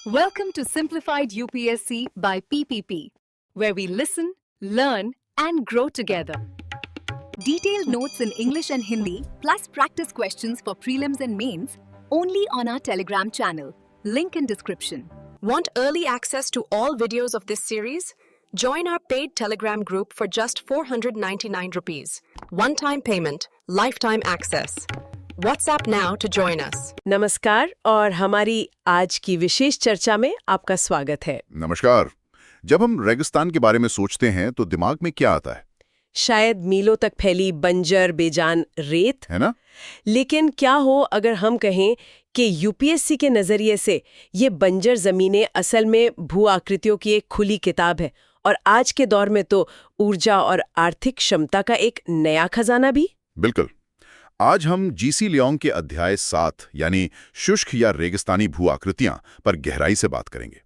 Welcome to Simplified UPSC by PPP, where we listen, learn, and grow together. Detailed notes in English and Hindi, plus practice questions for prelims and mains, only on our Telegram channel. Link in description. Want early access to all videos of this series? Join our paid Telegram group for just 499 rupees. One-time payment, lifetime access. WhatsApp now to join us. नमस्कार और हमारी आज की विशेष चर्चा में आपका स्वागत है। नमस्कार। जब हम रेगिस्तान के बारे में सोचते हैं तो दिमाग में क्या आता है? शायद मीलों तक फैली बंजर बेजान रेत, है ना? लेकिन क्या हो अगर हम कहें कि यूपीएससी के नजरिए से ये बंजर जमीनें असल में भू आकृतियों की एक खुली किताब है और आज के दौर में तो ऊर्जा और आर्थिक क्षमता का एक नया खजाना भी? बिल्कुल। आज हम जीसी लियोंग के अध्याय 7 यानी शुष्क या रेगिस्तानी भू आकृतियां पर गहराई से बात करेंगे।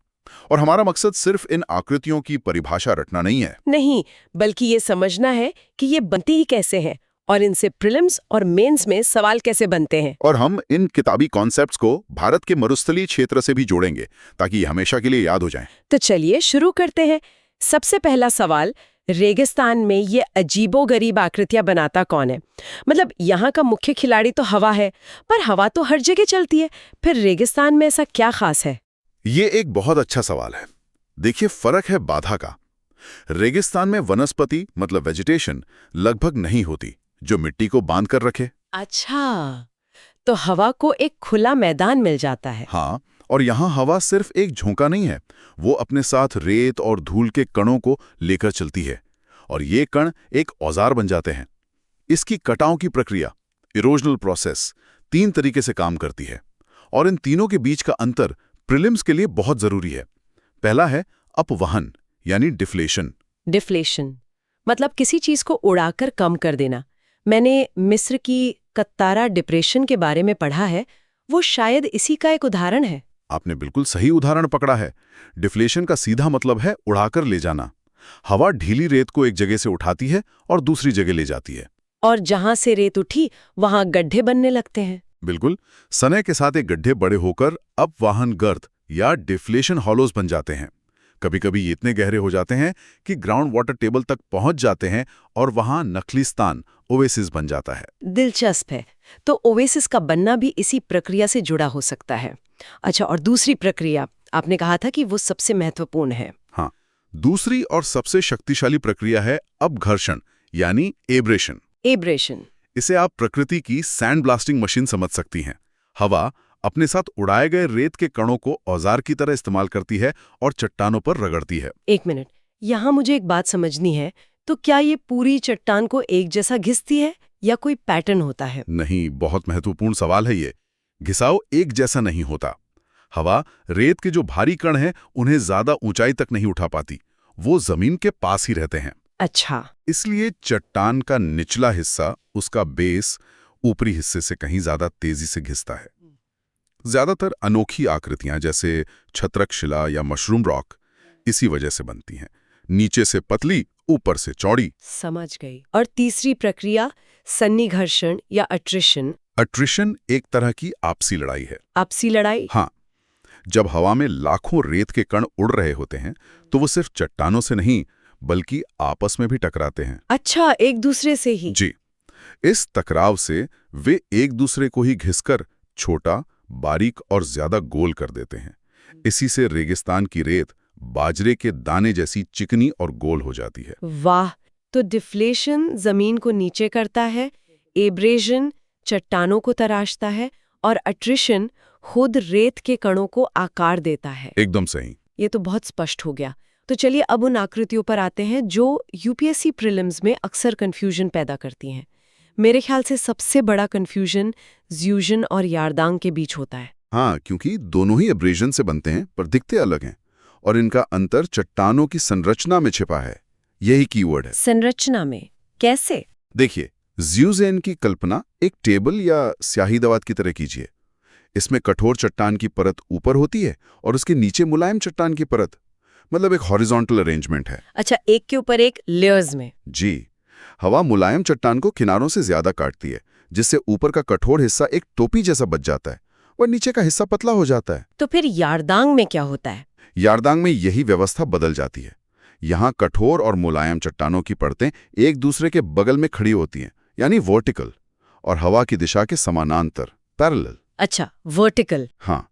और हमारा मकसद सिर्फ इन आकृतियों की परिभाषा रटना नहीं है। नहीं, बल्कि ये समझना है कि ये बनती ही कैसे हैं और इनसे प्रीलिम्स और मेंस में सवाल कैसे बनते हैं। और हम इन किताबी कॉन्सेप्ट्स को भारत के मरुस्थलीय क्षेत्र से भी जोड़ेंगे ताकि ये हमेशा के लिए याद हो जाएं। तो चलिए शुरू करते हैं। सबसे पहला सवाल, रेगिस्तान में ये अजीबोगरीब आकृतियां बनाता कौन है? मतलब यहाँ का मुख्य खिलाड़ी तो हवा है, पर हवा तो हर जगह चलती है, फिर रेगिस्तान में ऐसा क्या खास है? ये एक बहुत अच्छा सवाल है। देखिए, फर्क है बाधा का। रेगिस्तान में वनस्पति मतलब वेजिटेशन लगभग नहीं होती जो मिट्टी को बांध कर रखे। अच्छा, तो हवा को एक खुला मैदान मिल जाता है। हाँ, और यहाँ हवा सिर्फ एक झोंका नहीं है, वो अपने साथ रेत और धूल के कणों को लेकर चलती है और ये कण एक औजार बन जाते हैं। इसकी कटाव की प्रक्रिया, इरोजनल प्रोसेस, 3 तरीके से काम करती है और इन तीनों के बीच का अंतर प्रीलिम्स के लिए बहुत जरूरी है। पहला है अपवहन यानी डिफ्लेशन। डिफ्लेशन मतलब किसी चीज को उड़ाकर कम कर देना। मैंने मिस्र की कत्तारा डिप्रेशन के बारे में पढ़ा है, वो शायद इसी का एक उदाहरण है। आपने बिल्कुल सही उदाहरण पकड़ा है। डिफ्लेशन का सीधा मतलब है उड़ाकर ले जाना। हवा ढीली रेत को एक जगह से उठाती है और दूसरी जगह ले जाती है। और जहां से रेत उठी वहां गड्ढे बनने लगते हैं। बिल्कुल, समय के साथ एक गड्ढे बड़े होकर अपवाहन गर्त या डिफ्लेशन हॉलोज बन जाते हैं। कभी कभी ये इतने गहरे हो जाते हैं कि ग्राउंड वाटर टेबल तक पहुंच जाते हैं और वहां नखलिस्तान ओवेसिस बन जाता है। दिलचस्प है। तो ओवेसिस का बनना भी इसी प्रक्रिया से जुड़ा हो सकता है। अच्छा, और दूसरी प्रक्रिया आपने कहा था कि वो सबसे महत्वपूर्ण है। हाँ, दूसरी और सबसे शक्तिशाली प्रक्रिया है अपघर्षण यानी एब्रेशन। एब्रेशन इसे आप प्रकृति की सैंड ब्लास्टिंग मशीन समझ सकती हैं। हवा अपने साथ उड़ाए गए रेत के कणों को औजार की तरह इस्तेमाल करती है और चट्टानों पर रगड़ती है। एक मिनट, यहाँ मुझे एक बात समझनी है। तो क्या ये पूरी चट्टान को एक जैसा घिसती है या कोई पैटर्न होता है? नहीं, बहुत महत्वपूर्ण सवाल है ये। घिसाव एक जैसा नहीं होता। हवा रेत के जो भारी कण हैं उन्हें ज्यादा ऊंचाई तक नहीं उठा पाती, वो जमीन के पास ही रहते हैं। अच्छा, इसलिए चट्टान का निचला हिस्सा, उसका बेस, ऊपरी हिस्से से कहीं ज्यादा तेजी से घिसता है। ज्यादातर अनोखी आकृतियां जैसे छत्रक शिला या मशरूम रॉक इसी वजह से बनती हैं। नीचे से पतली, ऊपर से चौड़ी। समझ गई। और तीसरी प्रक्रिया सन्निघर्षण या अट्रिशन। अट्रिशन एक तरह की आपसी लड़ाई है। आपसी लड़ाई? हाँ, जब हवा में लाखों रेत के कण उड़ रहे होते हैं तो वो सिर्फ चट्टानों से नहीं बल्कि आपस में भी टकराते हैं। अच्छा, एक दूसरे से ही? जी। इस टकराव से वे एक दूसरे को ही घिसकर छोटा, बारीक और ज्यादा गोल कर देते हैं। इसी से रेगिस्तान की रेत बाजरे के दाने जैसी चिकनी और गोल हो जाती है। वाह! तो डिफ्लेशन जमीन को नीचे करता है, एब्रेशन चट्टानों को तराशता है और अट्रिशन खुद रेत के कणों को आकार देता है। एकदम सही। ये तो बहुत स्पष्ट हो गया। तो चलिए अब उन आकृतियों पर आते हैं जो यूपीएससी प्रीलिम्स में अक्सर कंफ्यूजन पैदा करती हैं। मेरे ख्याल से सबसे बड़ा कंफ्यूजन ज़्यूजन और यारदांग के बीच होता है। हाँ, क्योंकि दोनों ही एब्रेजन से बनते हैं पर दिखते अलग हैं और इनका अंतर चट्टानों की संरचना में छिपा है। यही कीवर्ड है। संरचना में? कैसे? देखिए, ज़्यूजेन की कल्पना एक टेबल या स्याही दवात की तरह कीजिए। इसमें कठोर चट्टान की परत ऊपर होती है और उसके नीचे मुलायम चट्टान की परत, मतलब एक हॉरिजॉन्टल अरेंजमेंट है। अच्छा, एक के ऊपर एक लेयर्स में? जी। हवा मुलायम चट्टान को किनारों से ज्यादा काटती है, जिससे ऊपर का कठोर हिस्सा एक टोपी जैसा बच जाता है और नीचे का हिस्सा पतला हो जाता है। तो फिर यारदांग में क्या होता है? यारदांग में यही व्यवस्था बदल जाती है। यहाँ कठोर और मुलायम चट्टानों की परतें एक दूसरे के बगल में खड़ी होती हैं, यानी वर्टिकल, और हवा की दिशा के समानांतर, पैरेलल। अच्छा, वर्टिकल। हाँ,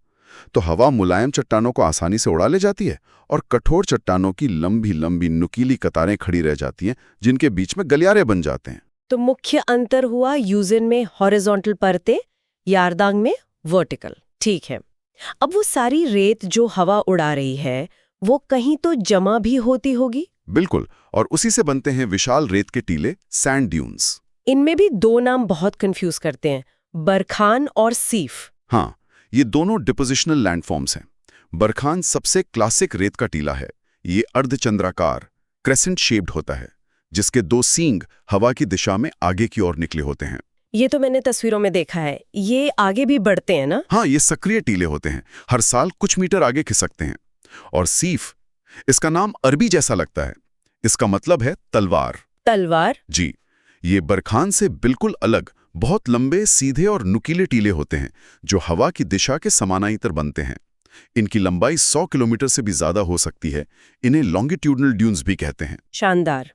तो हवा मुलायम चट्टानों को आसानी से उड़ा ले जाती है और कठोर चट्टानों की लंबी लंबी नुकीली कतारें खड़ी रह जाती हैं, जिनके बीच में गलियारे बन जाते हैं। तो मुख्य अंतर हुआ यूजिन में हॉरिजॉन्टल परतें, यारदांग में वर्टिकल। ठीक है। अब वो सारी रेत जो हवा उड़ा रही है वो कहीं तो जमा भी होती होगी? बिल्कुल, और उसी से बनते हैं विशाल रेत के टीले, सैंड ड्यून्स। इनमें भी दो नाम बहुत कंफ्यूज करते हैं, बरखान और सीफ। हाँ, ये दोनों डिपोजिशनल लैंडफॉर्म्स हैं। बरखान सबसे क्लासिक रेत का टीला है। ये अर्धचंद्राकार, क्रेसेंट शेप्ड होता है, जिसके दो सींग हवा की दिशा में आगे की ओर निकले होते हैं। ये तो मैंने तस्वीरों में देखा है। ये आगे भी बढ़ते हैं ना? हाँ, ये सक्रिय टीले होते हैं, हर साल कुछ मीटर आगे खिसकते हैं। और सीफ, इसका नाम अरबी जैसा लगता है। इसका मतलब है तलवार। तलवार? जी, ये बरखान से बिल्कुल अलग, बहुत लंबे, सीधे और नुकीले टीले होते हैं, जो हवा की दिशा के समानांतर बनते हैं। इनकी लंबाई 100 किलोमीटर से भी ज्यादा हो सकती है। इन्हें लॉन्गिट्यूडनल ड्यून्स भी कहते हैं। शानदार।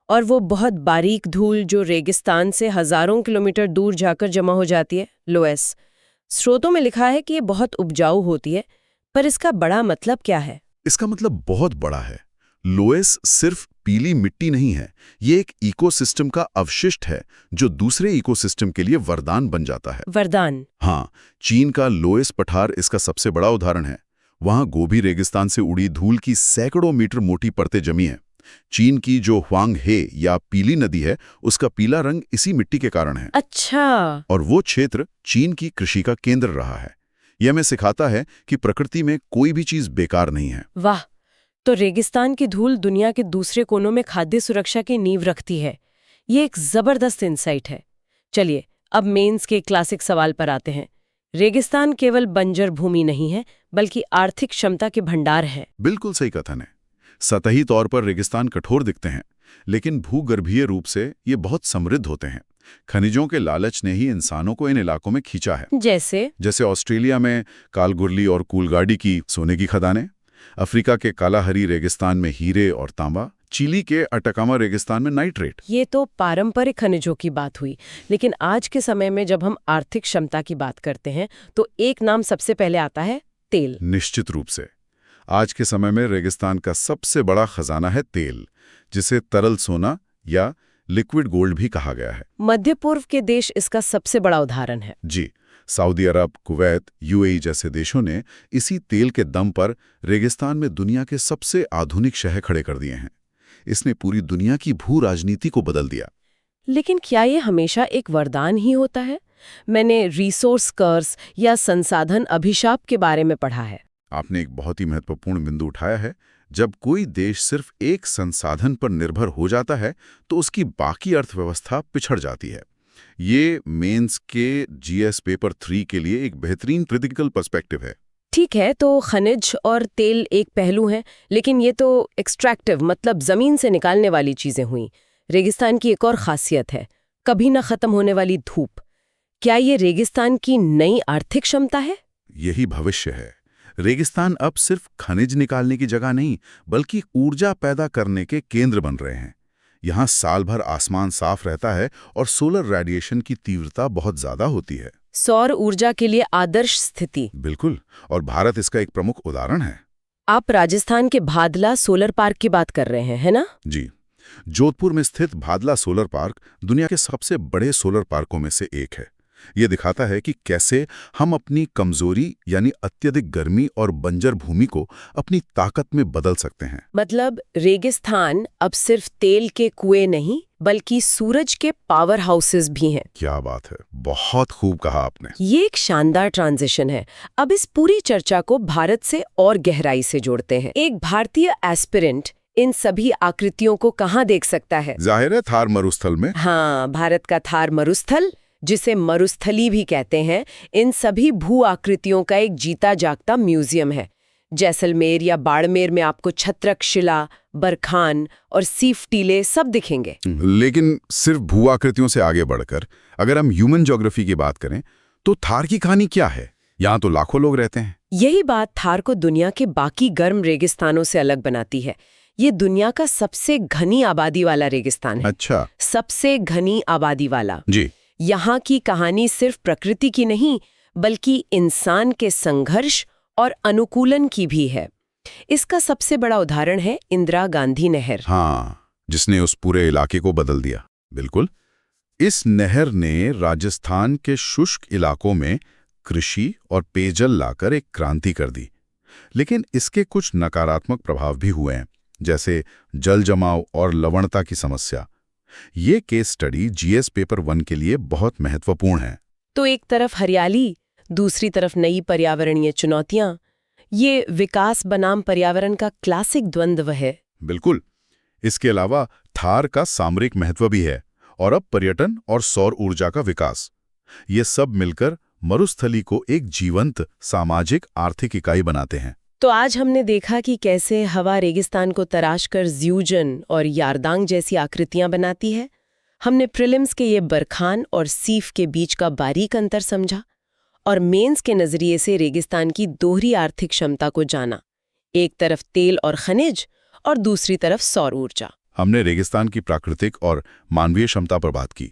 और वो बहुत बारीक धूल जो रेगिस्तान से हजारों किलोमीटर दूर जाकर जमा हो जाती है, लोएस। स्रोतों में लिखा है कि ये बहुत उपजाऊ होती है, पर इसका बड़ा मतलब क्या है? इसका मतलब बहुत बड़ा है। लोएस सिर्फ पीली मिट्टी नहीं है, ये एक इकोसिस्टम का अवशिष्ट है जो दूसरे इकोसिस्टम के लिए वरदान बन जाता है। वरदान? हाँ, चीन का लोएस पठार इसका सबसे बड़ा उदाहरण है। वहां गोबी रेगिस्तान से उड़ी धूल की सैकड़ों मीटर मोटी परतें जमी हैं। चीन की जो ह्वांग हे या पीली नदी है, उसका पीला रंग इसी मिट्टी के कारण है। अच्छा। और वो क्षेत्र चीन की कृषि का केंद्र रहा है। यह हमें सिखाता है कि प्रकृति में कोई भी चीज बेकार नहीं है। वाह, तो रेगिस्तान की धूल दुनिया के दूसरे कोनों में खाद्य सुरक्षा की नींव रखती है। ये एक जबरदस्त इंसाइट है। चलिए अब मेंस के क्लासिक सवाल पर आते हैं। रेगिस्तान केवल बंजर भूमि नहीं है, बल्कि आर्थिक क्षमता के भंडार है। बिल्कुल सही कथन है। सतही तौर पर रेगिस्तान कठोर दिखते हैं, लेकिन भूगर्भीय रूप से ये बहुत समृद्ध होते हैं। खनिजों के लालच ने ही इंसानों को इन इलाकों में खींचा है। जैसे ऑस्ट्रेलिया में कालगुरली और कूलगाड़ी की सोने की खदानें, अफ्रीका के कालाहरी रेगिस्तान में हीरे और तांबा, चिली के अटकामा रेगिस्तान में नाइट्रेट। ये तो पारंपरिक खनिजों की बात हुई, लेकिन आज के समय में जब हम आर्थिक क्षमता की बात करते हैं तो एक नाम सबसे पहले आता है, तेल। निश्चित रूप से आज के समय में रेगिस्तान का सबसे बड़ा खजाना है तेल, जिसे तरल सोना या लिक्विड गोल्ड भी कहा गया है। मध्य पूर्व के देश इसका सबसे बड़ा उदाहरण है। जी, सऊदी अरब, कुवैत, यूएई जैसे देशों ने इसी तेल के दम पर रेगिस्तान में दुनिया के सबसे आधुनिक शहर खड़े कर दिए हैं। इसने पूरी दुनिया की भू राजनीति को बदल दिया। लेकिन क्या ये हमेशा एक वरदान ही होता है? मैंने रिसोर्स कर्स या संसाधन अभिशाप के बारे में पढ़ा है। आपने एक बहुत ही महत्वपूर्ण बिंदु उठाया है। जब कोई देश सिर्फ एक संसाधन पर निर्भर हो जाता है तो उसकी बाकी अर्थव्यवस्था पिछड़ जाती है। ये मेंस के जीएस पेपर 3 के लिए एक बेहतरीन क्रिटिकल पर्सपेक्टिव है। ठीक है, तो खनिज और तेल एक पहलू है, लेकिन ये तो एक्सट्रैक्टिव मतलब जमीन से निकालने वाली चीजें हुई। रेगिस्तान की एक और खासियत है, कभी न खत्म होने वाली धूप। क्या ये रेगिस्तान की नई आर्थिक क्षमता है? यही भविष्य है। रेगिस्तान अब सिर्फ खनिज निकालने की जगह नहीं, बल्कि ऊर्जा पैदा करने के केंद्र बन रहे हैं। यहाँ साल भर आसमान साफ रहता है और सोलर रेडिएशन की तीव्रता बहुत ज्यादा होती है। सौर ऊर्जा के लिए आदर्श स्थिति। बिल्कुल, और भारत इसका एक प्रमुख उदाहरण है। आप राजस्थान के भादला सोलर पार्क की बात कर रहे हैं, है ना? जी, जोधपुर में स्थित भादला सोलर पार्क दुनिया के सबसे बड़े सोलर पार्कों में से एक है। ये दिखाता है कि कैसे हम अपनी कमजोरी यानी अत्यधिक गर्मी और बंजर भूमि को अपनी ताकत में बदल सकते हैं। मतलब रेगिस्तान अब सिर्फ तेल के कुएं नहीं, बल्कि सूरज के पावर हाउसेस भी हैं। क्या बात है, बहुत खूब कहा आपने। ये एक शानदार ट्रांजिशन है। अब इस पूरी चर्चा को भारत से और गहराई से जोड़ते हैं। एक भारतीय एस्पिरेंट इन सभी आकृतियों को कहाँ देख सकता है? जाहिर है थार मरुस्थल में। हाँ, भारत का थार मरुस्थल, जिसे मरुस्थली भी कहते हैं, इन सभी भू आकृतियों का एक जीता जागता म्यूजियम है। जैसलमेर या बाड़मेर में आपको छत्रक शिला, बरखान और सीफ टीले सब दिखेंगे। लेकिन सिर्फ भू आकृतियों से आगे बढ़कर अगर हम ह्यूमन ज्योग्राफी की बात करें तो थार की कहानी क्या है? यहाँ तो लाखों लोग रहते हैं। यही बात थार को दुनिया के बाकी गर्म रेगिस्तानों से अलग बनाती है। ये दुनिया का सबसे घनी आबादी वाला रेगिस्तान है। अच्छा। सबसे घनी आबादी वाला। जी। यहाँ की कहानी सिर्फ प्रकृति की नहीं, बल्कि इंसान के संघर्ष और अनुकूलन की भी है। इसका सबसे बड़ा उदाहरण है इंदिरा गांधी नहर। हाँ, जिसने उस पूरे इलाके को बदल दिया। बिल्कुल। इस नहर ने राजस्थान के शुष्क इलाकों में कृषि और पेयजल लाकर एक क्रांति कर दी। लेकिन इसके कुछ नकारात्मक प्रभाव भी हुए हैं, जैसे जल जमाव और लवणता की समस्या। ये केस स्टडी जीएस पेपर 1 के लिए बहुत महत्वपूर्ण है। तो एक तरफ हरियाली, दूसरी तरफ नई पर्यावरणीय चुनौतियां। ये विकास बनाम पर्यावरण का क्लासिक द्वंद्व है। बिल्कुल। इसके अलावा थार का सामरिक महत्व भी है, और अब पर्यटन और सौर ऊर्जा का विकास। ये सब मिलकर मरुस्थली को एक जीवंत सामाजिक आर्थिक इकाई बनाते हैं। तो आज हमने देखा कि कैसे हवा रेगिस्तान को तराशकर ज़्यूजन और यारदांग जैसी आकृतियां बनाती है। हमने प्रीलिम्स के ये बरखान और सीफ के बीच का बारीक अंतर समझा, और मेंस के नजरिए से रेगिस्तान की दोहरी आर्थिक क्षमता को जाना। एक तरफ तेल और खनिज और दूसरी तरफ सौर ऊर्जा। हमने रेगिस्तान की प्राकृतिक और मानवीय क्षमता पर बात की।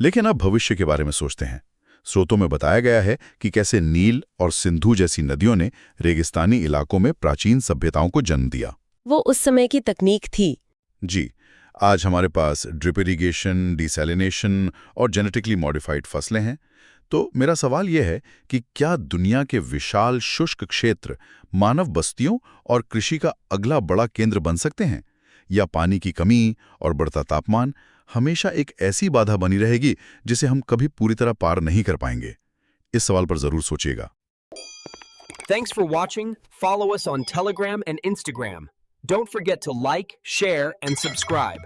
लेकिन अब भविष्य के बारे में सोचते हैं। स्रोतों में बताया गया है कि कैसे नील और सिंधु जैसी नदियों ने रेगिस्तानी इलाकों में प्राचीन सभ्यताओं को जन्म दिया। वो उस समय की तकनीक थी। जी। आज हमारे पास ड्रिप इरिगेशन, डिसैलिनेशन और जेनेटिकली मॉडिफाइड फसलें हैं। तो मेरा सवाल यह है कि क्या दुनिया के विशाल शुष्क क्षेत्र मानव बस्तियों और कृषि का अगला बड़ा केंद्र बन सकते हैं, या पानी की कमी और बढ़ता तापमान हमेशा एक ऐसी बाधा बनी रहेगी जिसे हम कभी पूरी तरह पार नहीं कर पाएंगे? इस सवाल पर जरूर सोचिएगा। Thanks for watching. Follow us on Telegram and Instagram. Don't forget to like, share, and subscribe.